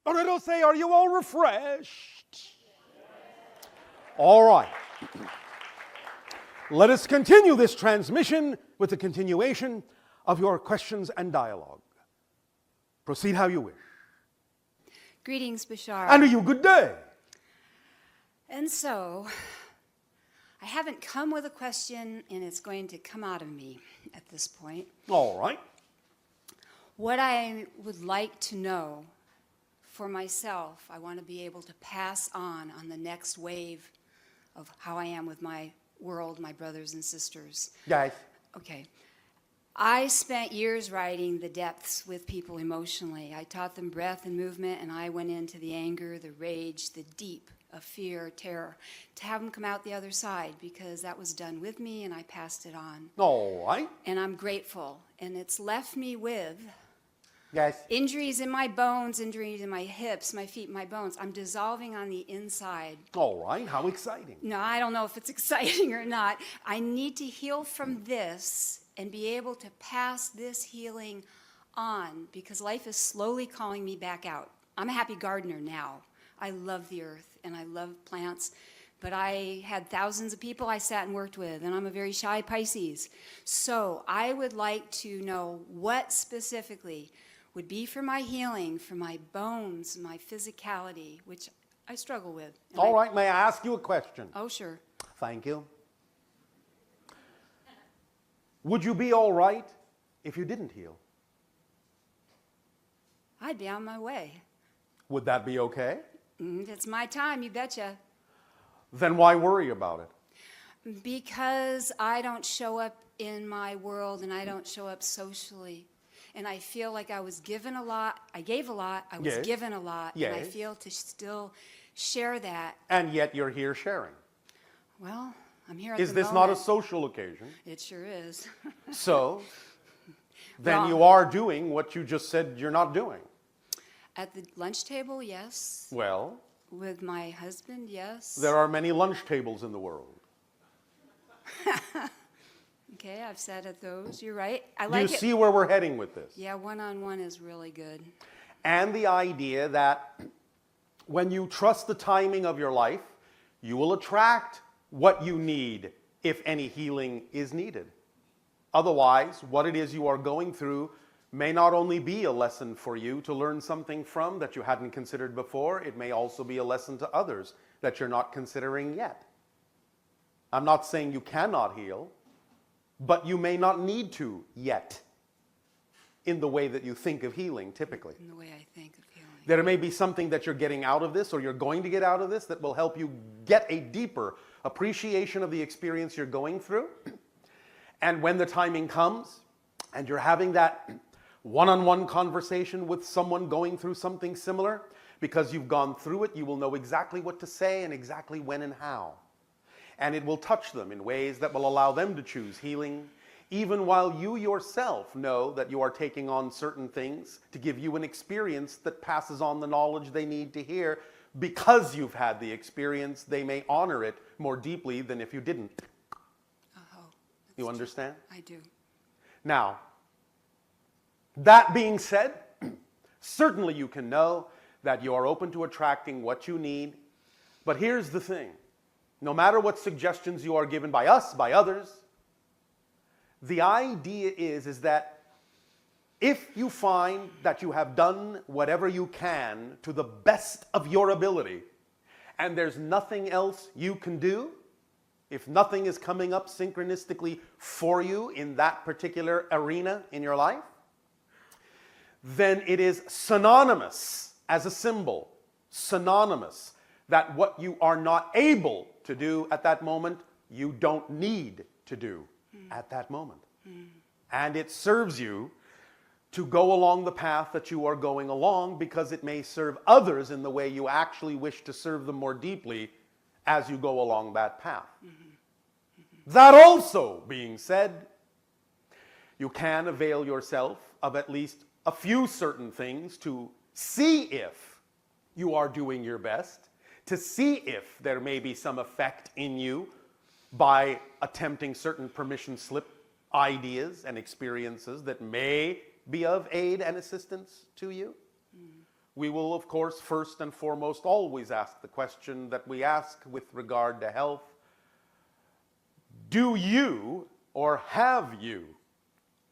Or it'll say, are you all refreshed? All right. Let us continue this transmission with the continuation of your questions and dialogue. Proceed how you wish. Greetings, Bashar. And to you, good day. And so, I haven't come with a question, and it's going to come out of me at this point. All right. What I would like to know for myself, I want to be able to pass on the next wave of how I am with my world, my brothers and sisters. Guys. Okay. I spent years writing the depths with people emotionally. I taught them breath and movement, and I went into the anger, the rage, the deep of fear, terror, to have them come out the other side, because that was done with me and I passed it on. All right. And I'm grateful. And it's left me with Guys. injuries in my bones, injuries in my hips, my feet, my bones. I'm dissolving on the inside. All right. How exciting. No, I don't know if it's exciting or not. I need to heal from this and be able to pass this healing on, because life is slowly calling me back out. I'm a happy gardener now. I love the earth and I love plants, but I had thousands of people I sat and worked with, and I'm a very shy Pisces. So I would like to know what specifically would be for my healing, for my bones, my physicality, which I struggle with. All right. May I ask you a question? Oh, sure. Thank you. Would you be all right if you didn't heal? I'd be on my way. Would that be okay? It's my time, you betcha. Then why worry about it? Because I don't show up in my world and I don't show up socially. And I feel like I was given a lot, I gave a lot, I was Yes. given a lot, Yes. and I feel to still share that. And yet you're here sharing. Well, I'm here at Is the this not a moment. social occasion? It sure is. So, then Wrong. you are doing what you just said you're not doing. At the lunch table, yes. Well, With my husband, yes. there are many lunch tables in the world. Okay, I've sat at those. You're right. I Do like you it. see where we're heading with this? Yeah, one-on-one is really good. And the idea that when you trust the timing of your life, you will attract what you need if any healing is needed. Otherwise, what it is you are going through may not only be a lesson for you to learn something from that you hadn't considered before, it may also be a lesson to others that you're not considering yet. I'm not saying you cannot heal, but you may not need to yet in the way that you think of healing typically. In the way I think of healing. There may be something that you're getting out of this or you're going to get out of this that will help you get a deeper appreciation of the experience you're going through. And when the timing comes and you're having that one-on-one conversation with someone going through something similar, because you've gone through it, you will know exactly what to say and exactly when and how. And it will touch them in ways that will allow them to choose healing, even while you yourself know that you are taking on certain things to give you an experience that passes on the knowledge they need to hear. Because you've had the experience, they may honor it more deeply than if you didn't. Oh, You understand? I do. Now, that being said, certainly you can know that you are open to attracting what you need. But here's the thing. No matter what suggestions you are given by us, by others, the idea is that if you find that you have done whatever you can to the best of your ability, and there's nothing else you can do, if nothing is coming up synchronistically for you in that particular arena in your life, then it is synonymous as a symbol, synonymous that what you are not able to do at that moment, you don't need to do at that moment. And it serves you to go along the path that you are going along, because it may serve others in the way you actually wish to serve them more deeply as you go along that path. That also being said, you can avail yourself of at least a few certain things to see if you are doing your best, to see if there may be some effect in you by attempting certain permission slip ideas and experiences that may be of aid and assistance to you. we will, of course, first and foremost always ask the question that we ask with regard to health. Do you or have you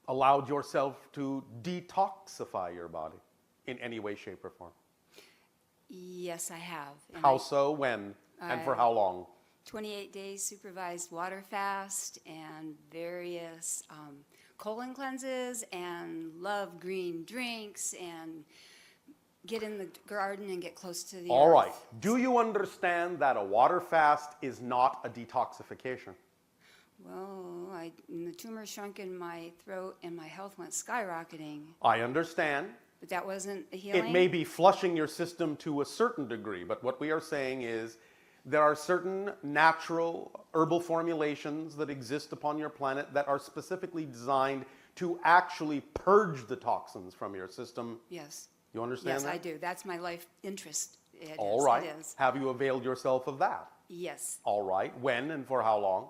allowed yourself to detoxify your body in any way, shape, or form? Yes, I have. And How so, when, and for how long? 28 days supervised water fast and various colon cleanses and love green drinks and get in the garden and get close to the All earth. right. Do you understand that a water fast is not a detoxification? Well, the tumor shrunk in my throat and my health went skyrocketing, I understand. but that wasn't a healing. It may be flushing your system to a certain degree, but what we are saying is there are certain natural herbal formulations that exist upon your planet that are specifically designed to actually purge the toxins from your system. Yes. You understand Yes, that? I do. That's my life interest. All right. It is. Have you availed yourself of that? Yes. All right. When and for how long?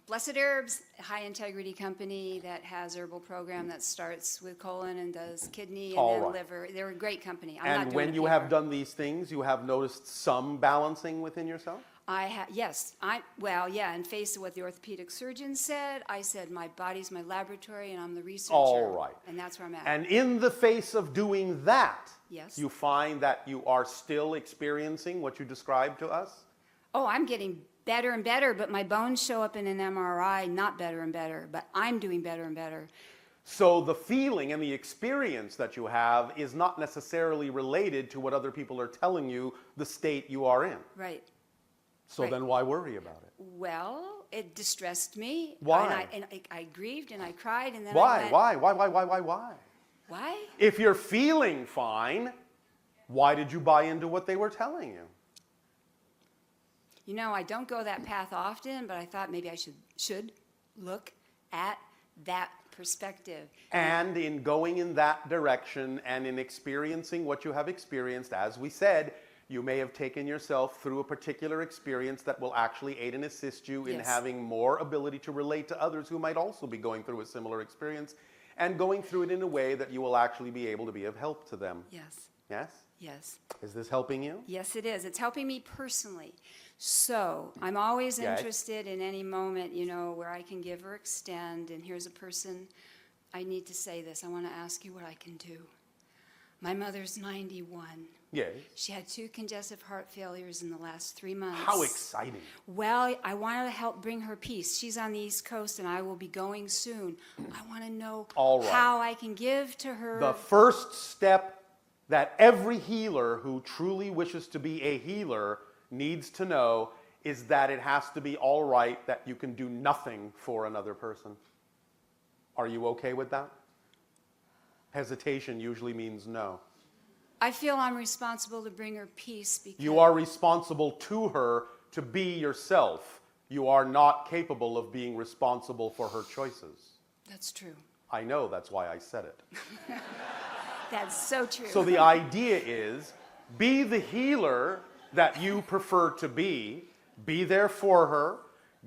Blessed Herbs, a high integrity company that has herbal program that starts with colon and does kidney and All then right. liver. They're a great company. I'm not And doing when a you PR. have done these things, you have noticed some balancing within yourself? Yes. In face of what the orthopedic surgeon said, I said my body's my laboratory and I'm the researcher. All right. And that's where I'm at. And in the face of doing that, Yes. you find that you are still experiencing what you described to us? Oh, I'm getting better and better, but my bones show up in an MRI, not better and better, but I'm doing better and better. So the feeling and the experience that you have is not necessarily related to what other people are telling you the state you are in. Right. So Right. then why worry about it? Well, it distressed me. Why? And I grieved and I cried and then Why? I went, Why? Why? If you're feeling fine, why did you buy into what they were telling you? You know, I don't go that path often, but I thought maybe I should look at that perspective. And in going in that direction and in experiencing what you have experienced, as we said, you may have taken yourself through a particular experience that will actually aid and assist you in Yes. having more ability to relate to others who might also be going through a similar experience and going through it in a way that you will actually be able to be of help to them. Yes. Yes? Yes. Is this helping you? Yes, it is. It's helping me personally. So I'm always Yes. interested in any moment, where I can give or extend. And here's a person, I need to say this. I want to ask you what I can do. My mother's 91. Yes. She had 2 congestive heart failures in the last 3 months. How exciting. Well, I wanted to help bring her peace. She's on the East Coast and I will be going soon. I want to know All right. how I can give to her. The first step that every healer who truly wishes to be a healer needs to know is that it has to be all right that you can do nothing for another person. Are you okay with that? Hesitation usually means no. I feel I'm responsible to bring her peace because You are responsible to her to be yourself. You are not capable of being responsible for her choices. That's true. I know, that's why I said it. That's so true. So the idea is, be the healer that you prefer to be there for her,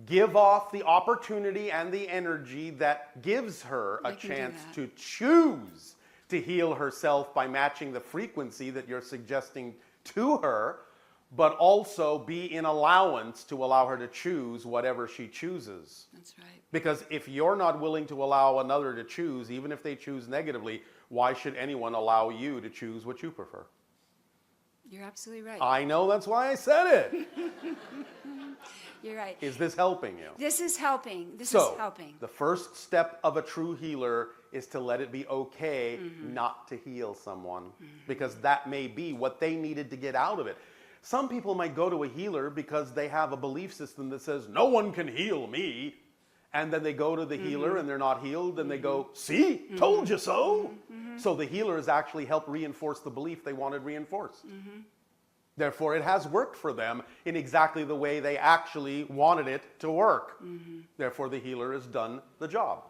give off the opportunity and the energy that gives her a I can do chance that. to choose to heal herself by matching the frequency that you're suggesting to her, but also be in allowance to allow her to choose whatever she chooses. That's right. Because if you're not willing to allow another to choose, even if they choose negatively, why should anyone allow you to choose what you prefer? You're absolutely right. I know, that's why I said it. You're right. Is this helping you? This is helping. This So, is helping. the first step of a true healer is to let it be okay Mm-hmm. not to heal someone, because that may be what they needed to get out of it. Some people might go to a healer because they have a belief system that says, no one can heal me. And then they go to the healer and they're not healed, and they go, see, told you so. So the healer has actually helped reinforce the belief they wanted reinforced. Therefore, it has worked for them in exactly the way they actually wanted it to work. Therefore, the healer has done the job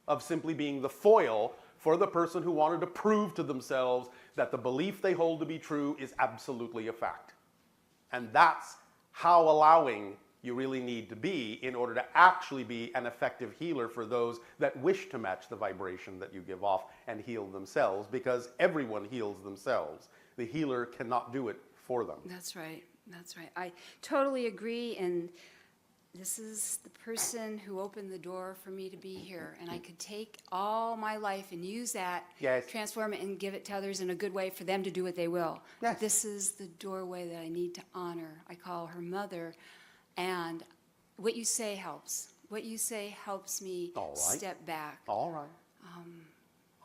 of simply being the foil for the person who wanted to prove to themselves that the belief they hold to be true is absolutely a fact. And that's how allowing you really need to be in order to actually be an effective healer for those that wish to match the vibration that you give off and heal themselves, because everyone heals themselves. The healer cannot do it for them. That's right. That's right. I totally agree. And this is the person who opened the door for me to be here. And I could take all my life and use that, Yes. transform it, and give it to others in a good way for them to do what they will. Yes. This is the doorway that I need to honor. I call her mother. And what you say helps. What you say helps me All right. step back. All right.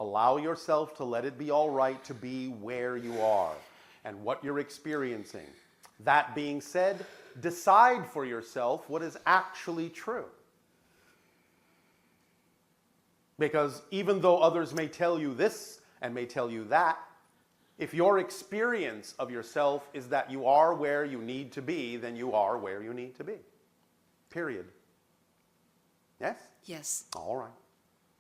Allow yourself to let it be all right to be where you are and what you're experiencing. That being said, decide for yourself what is actually true. Because even though others may tell you this and may tell you that, if your experience of yourself is that you are where you need to be, then you are where you need to be. Period. Yes? Yes, All right.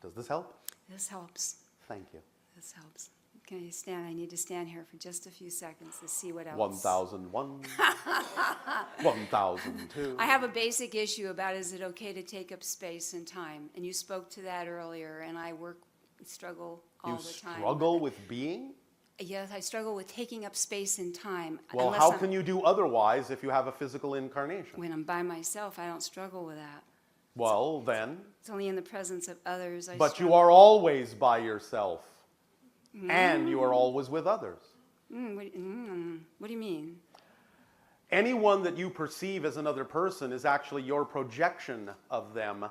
Does this help? this helps. Thank you. This helps. Can you stand? I need to stand here for just a few seconds to see what else. 1001, 1002. I have a basic issue about, is it okay to take up space and time? And you spoke to that earlier, and I struggle all You the time. struggle with being? Yes, I struggle with taking up space and time. Well, unless how I'm- can you do otherwise if you have a physical incarnation? When I'm by myself, I don't struggle with that. Well, then, It's only in the presence of others I but you struggle. are always by yourself, and you are always with others. What do you mean? Anyone that you perceive as another person is actually your projection of them,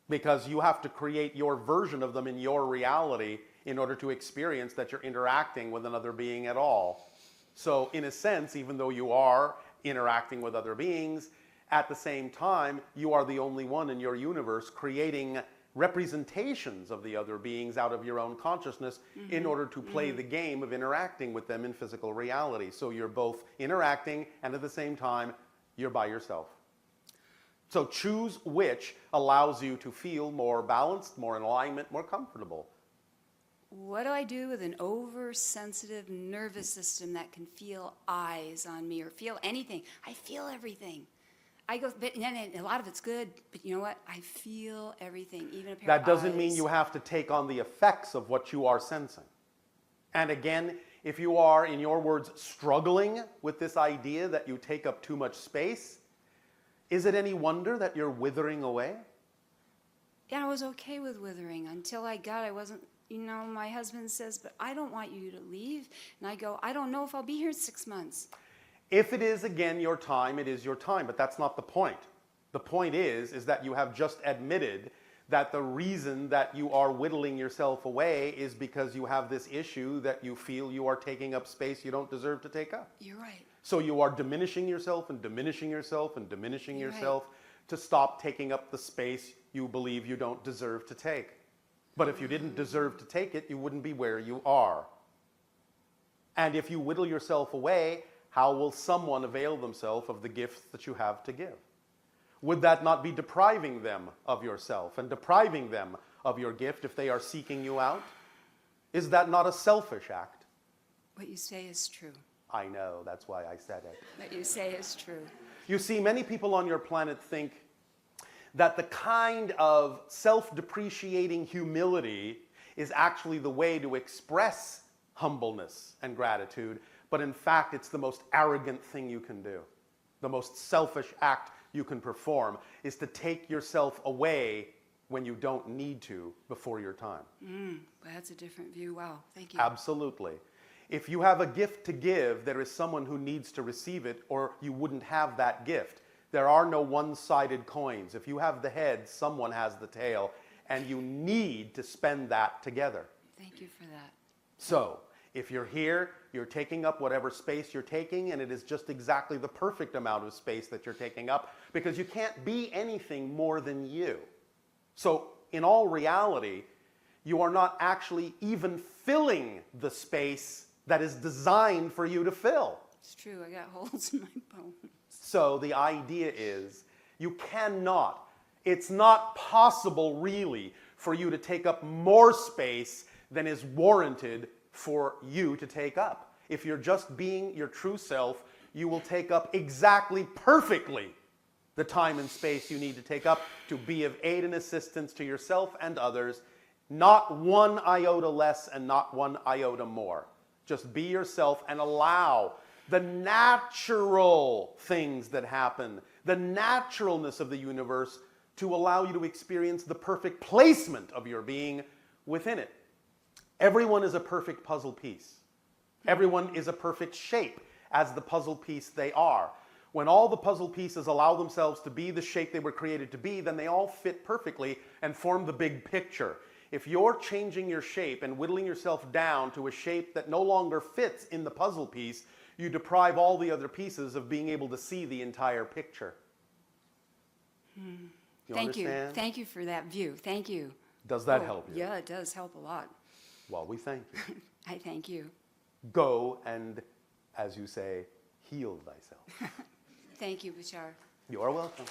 because you have to create your version of them in your reality in order to experience that you're interacting with another being at all. So in a sense, even though you are interacting with other beings, at the same time, you are the only one in your universe creating representations of the other beings out of your own consciousness in order to play the game of interacting with them in physical reality. So you're both interacting, and at the same time, you're by yourself. So choose which allows you to feel more balanced, more in alignment, more comfortable. What do I do with an oversensitive nervous system that can feel eyes on me or feel anything? I feel everything. I go, but and a lot of it's good, but you know what? I feel everything, even a pair That of doesn't mean eyes. you have to take on the effects of what you are sensing. And again, if you are, in your words, struggling with this idea that you take up too much space, is it any wonder that you're withering away? Yeah, I was okay with withering until I wasn't, my husband says, but I don't want you to leave. And I go, I don't know if I'll be here in 6 months. If it is, again, your time, it is your time, but that's not the point. The point is that you have just admitted that the reason that you are whittling yourself away is because you have this issue that you feel you are taking up space you don't deserve to take up. You're right. So you are diminishing yourself and diminishing yourself and diminishing You're yourself to stop taking up the space you believe you don't deserve to take. But if you didn't deserve to take it, you wouldn't be where you are. And if you whittle yourself away, how will someone avail themselves of the gifts that you have to give? Would that not be depriving them of yourself and depriving them of your gift if they are seeking you out? Is that not a selfish act? What you say is true. I know, that's why I said it. What you say is true. You see, many people on your planet think that the kind of self-depreciating humility is actually the way to express humbleness and gratitude, but in fact, it's the most arrogant thing you can do. The most selfish act you can perform is to take yourself away when you don't need to before your time. Well, that's a different view. Wow, thank you. Absolutely. If you have a gift to give, there is someone who needs to receive it, or you wouldn't have that gift. There are no one-sided coins. If you have the head, someone has the tail, and you need to spend that together. Thank you for that. So, if you're here, you're taking up whatever space you're taking, and it is just exactly the perfect amount of space that you're taking up, because you can't be anything more than you. So, in all reality, you are not actually even filling the space that is designed for you to fill. It's true. I got holes in my bones. So the idea is you cannot, it's not possible really for you to take up more space than is warranted for you to take up. If you're just being your true self, you will take up exactly perfectly the time and space you need to take up to be of aid and assistance to yourself and others, not one iota less and not one iota more. Just be yourself and allow the natural things that happen, the naturalness of the universe, to allow you to experience the perfect placement of your being within it. Everyone is a perfect puzzle piece. Everyone is a perfect shape as the puzzle piece they are. When all the puzzle pieces allow themselves to be the shape they were created to be, then they all fit perfectly and form the big picture. If you're changing your shape and whittling yourself down to a shape that no longer fits in the puzzle piece, you deprive all the other pieces of being able to see the entire picture. You Thank you. understand? Thank you for that view. Thank you. Does that help you? Yeah, it does help a lot. Well, we thank you. I thank you. Go and, as you say, heal thyself. Thank you, Bashar. You are welcome.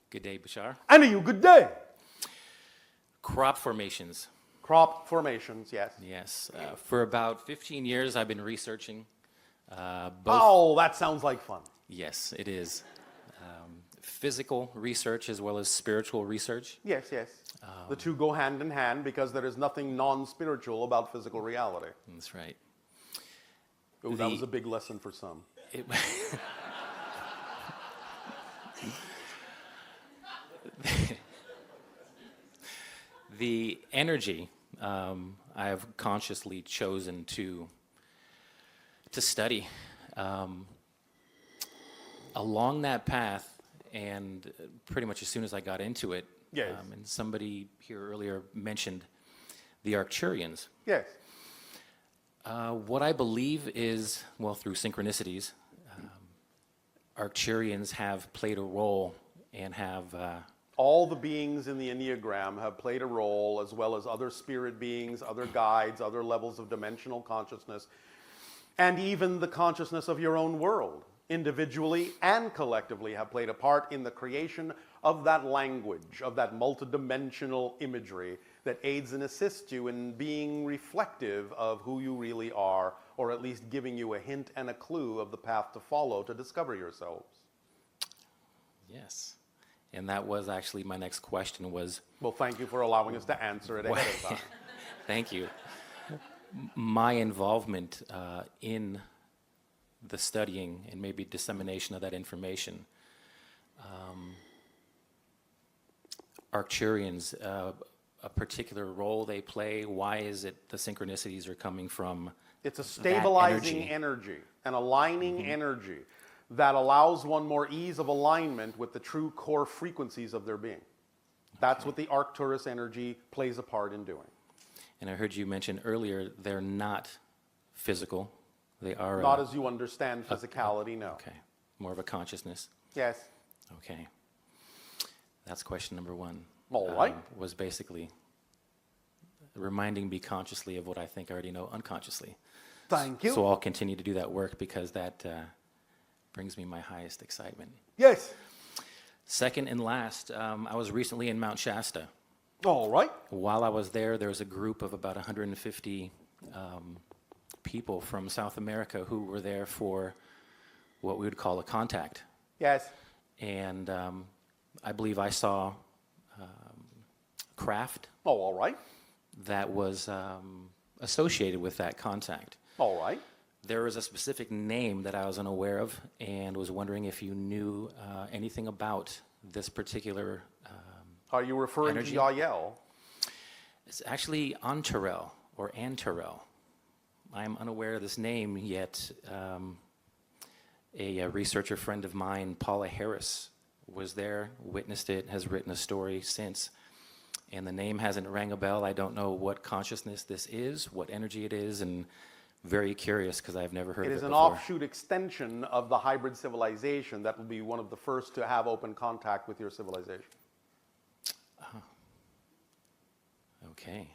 Good day, Bashar. And a you good day. Crop formations. Crop formations, yes. Yes. For about 15 years, I've been researching both. Oh, that sounds like fun. Yes, it is. Physical research as well as spiritual research. Yes, yes. The two go hand in hand because there is nothing non-spiritual about physical reality. That's right. Oh, that was a big lesson for some. It, the energy I have consciously chosen to study along that path, and pretty much as soon as I got into it, Yes. And somebody here earlier mentioned the Arcturians. Yes. What I believe is, well, through synchronicities, Arcturians have played a role and have All the beings in the Enneagram have played a role, as well as other spirit beings, other guides, other levels of dimensional consciousness, and even the consciousness of your own world, individually and collectively, have played a part in the creation of that language, of that multidimensional imagery that aids and assists you in being reflective of who you really are, or at least giving you a hint and a clue of the path to follow to discover yourselves. yes. And that was actually my next question was, Well, thank you for allowing us to answer it ahead of time. thank you. My involvement in the studying and maybe dissemination of that information. Arcturians, a particular role they play. Why is it the synchronicities are coming from? It's a stabilizing energy. energy, an aligning energy that allows one more ease of alignment with the true core frequencies of their being. That's what the Arcturus energy plays a part in doing. And I heard you mention earlier they're not physical. They are Not as you understand physicality, no. okay, more of a consciousness. Yes. Okay, that's question number one. All right. Was basically reminding me consciously of what I think I already know unconsciously. Thank you. So I'll continue to do that work because that brings me my highest excitement. Yes. Second and last, I was recently in Mount Shasta. All right. While I was there was a group of about 150 people from South America who were there for what we would call a contact. Yes. And I believe I saw craft Oh, all right. that was associated with that contact. All right. There was a specific name that I was unaware of and was wondering if you knew anything about this particular Are you referring energy. to Yael? It's actually Antarel or Antarel. I'm unaware of this name yet. A researcher friend of mine, Paula Harris, was there, witnessed it, has written a story since. And the name hasn't rang a bell. I don't know what consciousness this is, what energy it is, and very curious because I've never heard It of it is an before. offshoot extension of the hybrid civilization that will be one of the first to have open contact with your civilization. Okay.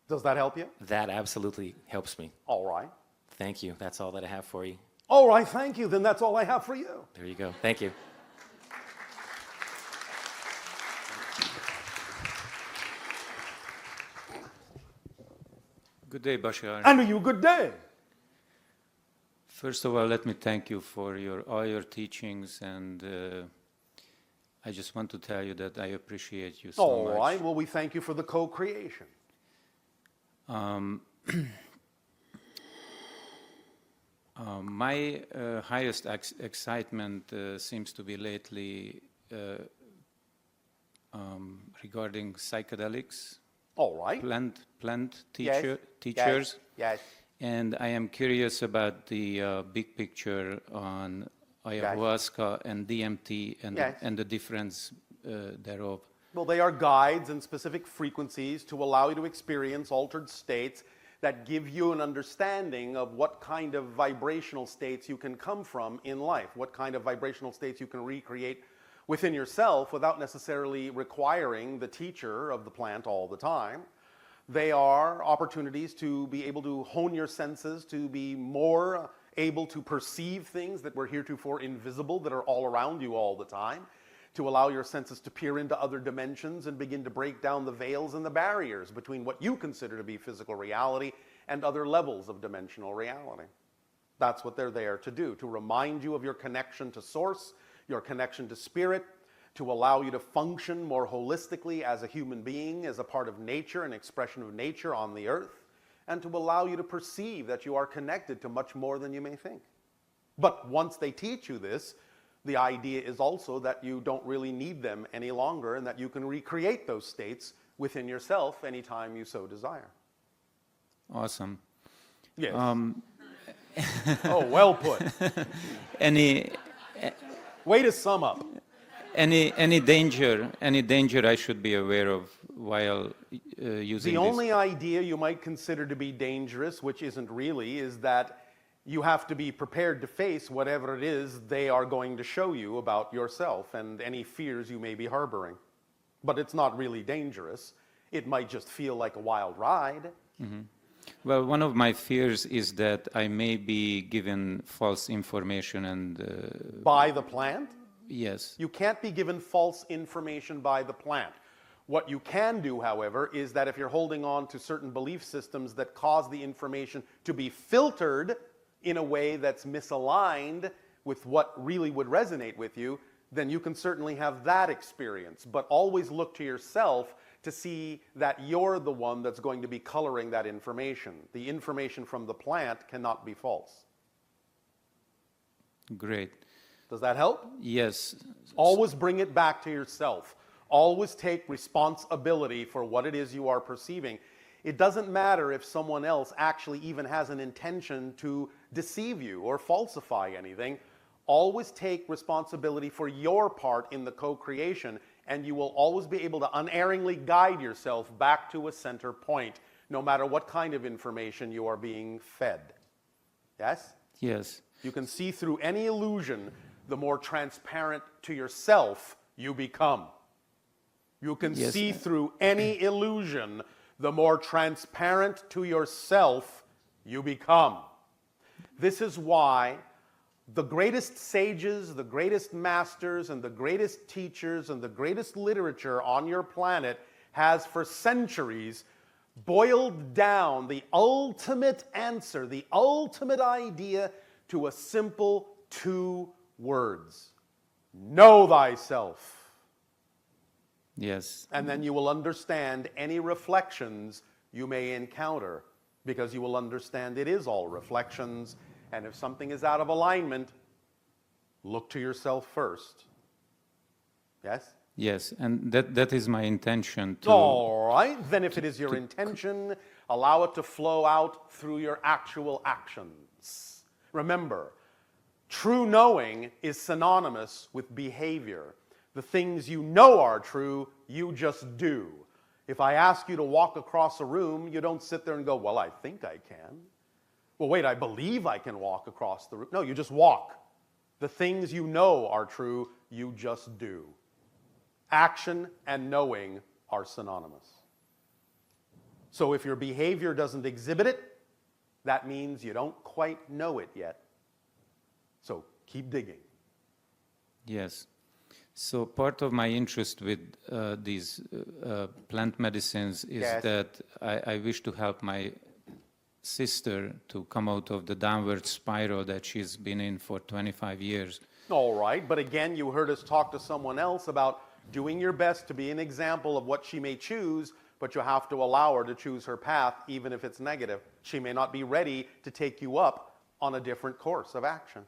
Does that help you? That absolutely helps me. All right. Thank you. That's all that I have for you. All right, thank you. Then that's all I have for you. There you go. Thank you. Good day, Bashar. And you good day. First of all, let me thank you for all your teachings, and I just want to tell you that I appreciate you so All much. right, well, we thank you for the co-creation. My highest excitement seems to be lately regarding psychedelics, All right. plant Yes, teachers. Yes. And I am curious about the big picture on ayahuasca and DMT and, Yes. and the difference thereof. Well, they are guides and specific frequencies to allow you to experience altered states that give you an understanding of what kind of vibrational states you can come from in life, what kind of vibrational states you can recreate within yourself without necessarily requiring the teacher of the plant all the time. They are opportunities to be able to hone your senses, to be more able to perceive things that were heretofore invisible, that are all around you all the time, to allow your senses to peer into other dimensions and begin to break down the veils and the barriers between what you consider to be physical reality and other levels of dimensional reality. That's what they're there to do, to remind you of your connection to source, your connection to spirit, to allow you to function more holistically as a human being, as a part of nature, an expression of nature on the earth, and to allow you to perceive that you are connected to much more than you may think. But once they teach you this, the idea is also that you don't really need them any longer and that you can recreate those states within yourself anytime you so desire. Awesome. Yes. Oh, well put. Any Way to sum up. any danger I should be aware of while using The this? only idea you might consider to be dangerous, which isn't really, is that you have to be prepared to face whatever it is they are going to show you about yourself and any fears you may be harboring. But it's not really dangerous. It might just feel like a wild ride. Well, one of my fears is that I may be given false information and By the plant? yes. You can't be given false information by the plant. What you can do, however, is that if you're holding on to certain belief systems that cause the information to be filtered in a way that's misaligned with what really would resonate with you, then you can certainly have that experience. But always look to yourself to see that you're the one that's going to be coloring that information. The information from the plant cannot be false. Great. Does that help? Yes. Always bring it back to yourself. Always take responsibility for what it is you are perceiving. It doesn't matter if someone else actually even has an intention to deceive you or falsify anything. Always take responsibility for your part in the co-creation, and you will always be able to unerringly guide yourself back to a center point, no matter what kind of information you are being fed. Yes? Yes. You can see through any illusion, the more transparent to yourself you become. You can Yes. see through any illusion, the more transparent to yourself you become. This is why the greatest sages, the greatest masters, and the greatest teachers, and the greatest literature on your planet has for centuries boiled down the ultimate answer, the ultimate idea to a simple 2 words. Know thyself. Yes. And then you will understand any reflections you may encounter, because you will understand it is all reflections, and if something is out of alignment, look to yourself first. Yes? Yes, and that is my intention to. All right, then if it is your intention, allow it to flow out through your actual actions. Remember, true knowing is synonymous with behavior. The things you know are true, you just do. If I ask you to walk across a room, you don't sit there and go, well, I think I can. Well, wait, I believe I can walk across the room. No, you just walk. The things you know are true, you just do. Action and knowing are synonymous. So if your behavior doesn't exhibit it, that means you don't quite know it yet. So keep digging. Yes. So part of my interest with these plant medicines is Yes. that I wish to help my sister to come out of the downward spiral that she's been in for 25 years. All right, but again, you heard us talk to someone else about doing your best to be an example of what she may choose, but you have to allow her to choose her path, even if it's negative. She may not be ready to take you up on a different course of action.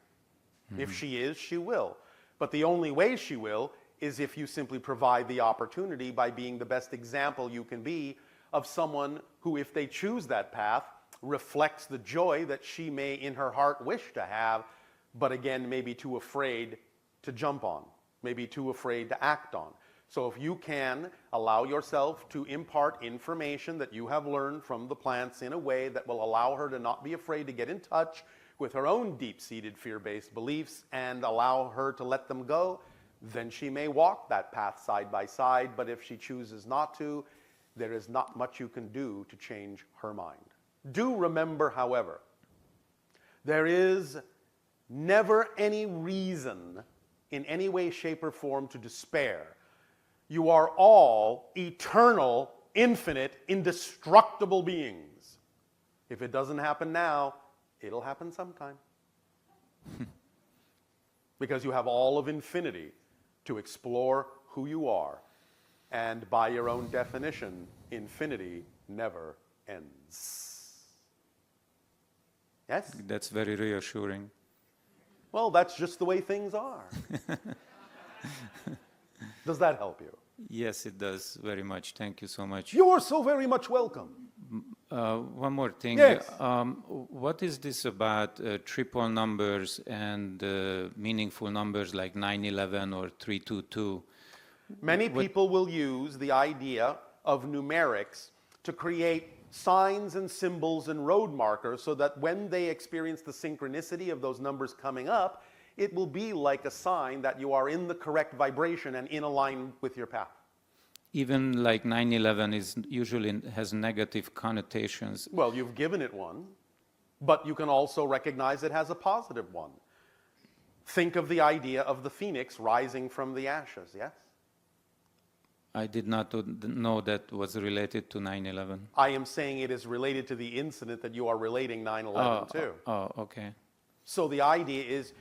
If she is, she will. But the only way she will is if you simply provide the opportunity by being the best example you can be of someone who, if they choose that path, reflects the joy that she may in her heart wish to have, but again, may be too afraid to jump on, maybe too afraid to act on. So if you can allow yourself to impart information that you have learned from the plants in a way that will allow her to not be afraid to get in touch with her own deep-seated fear-based beliefs and allow her to let them go, then she may walk that path side by side. But if she chooses not to, there is not much you can do to change her mind. Do remember, however, there is never any reason in any way, shape, or form to despair. You are all eternal, infinite, indestructible beings. If it doesn't happen now, it'll happen sometime. Because you have all of infinity to explore who you are. And by your own definition, infinity never ends. Yes? That's very reassuring. Well, that's just the way things are. Does that help you? Yes, it does very much. Thank you so much. You are so very much welcome. One more thing. Yes. What is this about triple numbers and meaningful numbers like 911 or 322? Many people will use the idea of numerics to create signs and symbols and road markers so that when they experience the synchronicity of those numbers coming up, it will be like a sign that you are in the correct vibration and in alignment with your path. Even like 911 is usually has negative connotations. Well, you've given it one, but you can also recognize it has a positive one. Think of the idea of the phoenix rising from the ashes, yes? I did not know that was related to 9/11. I am saying it is related to the incident that you are relating 9/11 to. Oh, okay. So the idea is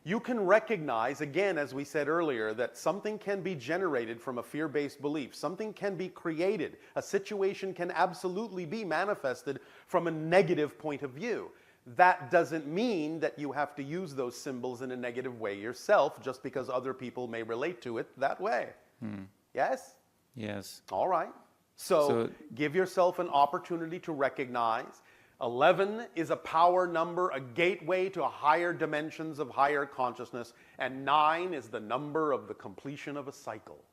you can recognize, again, as we said earlier, that something can be generated from a fear-based belief. Something can be created. A situation can absolutely be manifested from a negative point of view. That doesn't mean that you have to use those symbols in a negative way yourself just because other people may relate to it that way. Yes? Yes. All right. So give yourself an opportunity to recognize 11 is a power number, a gateway to higher dimensions of higher consciousness, and 9 is the number of the completion of a cycle.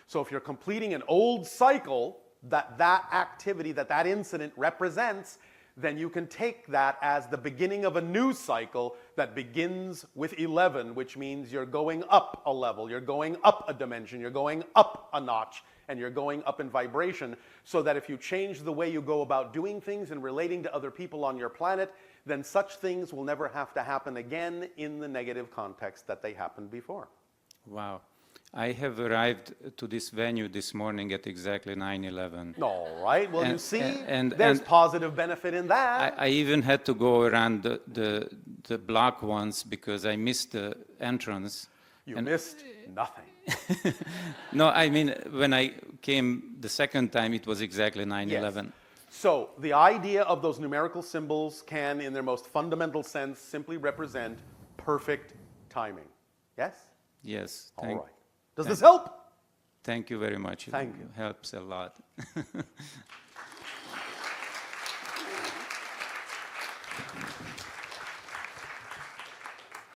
So if you're completing an old cycle that activity, that incident represents, then you can take that as the beginning of a new cycle that begins with 11, which means you're going up a level, you're going up a dimension, you're going up a notch, and you're going up in vibration, so that if you change the way you go about doing things and relating to other people on your planet, then such things will never have to happen again in the negative context that they happened before. Wow. I have arrived to this venue this morning at exactly 9/11. All right. Well, you And- see, and- there's and positive benefit in that. I even had to go around the block once because I missed the entrance. You missed nothing. No, I mean, when I came the second time, it was exactly 9/11. Yes. So the idea of those numerical symbols can, in their most fundamental sense, simply represent perfect timing. Yes? Yes. All right. Does this help? Thank you very much. Thank you. It helps a lot.